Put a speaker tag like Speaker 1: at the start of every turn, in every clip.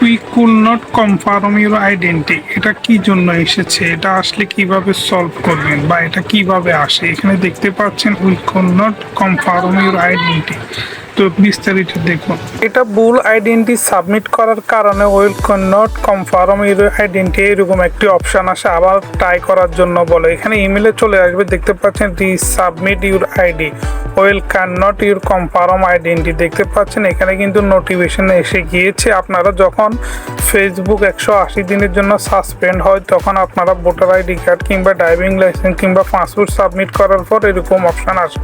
Speaker 1: We cool not confirm your identity, এটা কি জন্য এসেছে, এটা আসলে কিভাবে সলভ করবেন বা এটা কিভাবে আসে। এখানে দেখতে পাচ্ছেন we cool not confirm your identity. তো বিস্তারিত দেখুন। এটা ভুল আইডেন্টি সাবমিট করার কারণে will not confirm your identity এরকম একটি অপশান আসে। আবার ট্রাই করার জন্য বলে এখানে ইমেলে চলে আসবে, দেখতে পাচ্ছেন resubmit your ID will not your confirm identity. দেখতে পাচ্ছেন এখানে কিন্তু নোটিফিকেশন এসে গিয়েছে। আপনারা যখন ফেসবুক 180 দিনের জন্য সাসপেন্ড হয় তখন আপনারা ভোটার আইডি কার্ড কিংবা ড্রাইভিং লাইসেন্স কিংবা পাসপোর্ট সাবমিট করার পর এরকম অপশান আসে।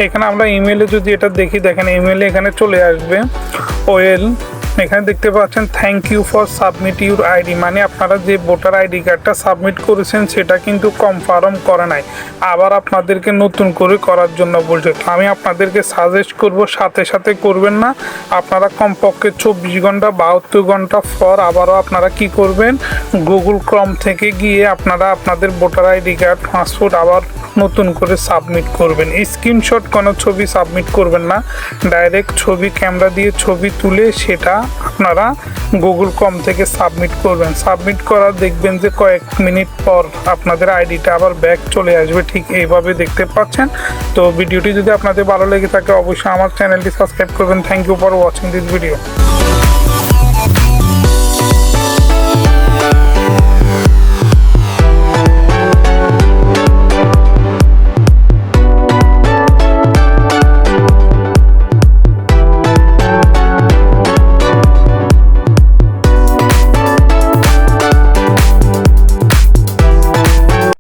Speaker 1: এখানে আমরা ইমেলে যদি এটা দেখি, দেখেন ইমেলে এখানে চলে আসবে ওয়েল, এখানে দেখতে পাচ্ছেন thank you for submit your ID, মানে আপনারা যে ভোটার আইডি কার্ডটা সাবমিট করেছেন সেটা কিন্তু কনফার্ম করে নাই, আবার আপনাদেরকে নতুন করে করার জন্য বলছে। তো আমি আপনাদেরকে সাজেস্ট করব সাথে সাথে করবেন না, আপনারা কমপক্ষে 24 ঘন্টা 72 ঘন্টা পর আবারও আপনারা কি করবেন, গুগল ক্রোম থেকে গিয়ে আপনারা আপনাদের ভোটার আইডি কার্ড পাসপোর্ট আবার নতুন করে সাবমিট করবেন। স্ক্রিনশট কোনো ছবি সাবমিট করবেন না, ডাইরেক্ট ছবি ক্যামেরা দিয়ে ছবি তুলে সেটা আপনারা গুগল ক্রোম থেকে সাবমিট করবেন। সাবমিট করার দেখবেন যে কয়েক মিনিট পর আপনাদের আইডিটা আবার ব্যাক চলে আসবে, ঠিক এইভাবে দেখতে পাচ্ছেন। তো ভিডিওটি যদি আপনাদের ভালো লেগে থাকে অবশ্যই আমার চ্যানেলটি সাবস্ক্রাইব করবেন। Thank you for watching this video.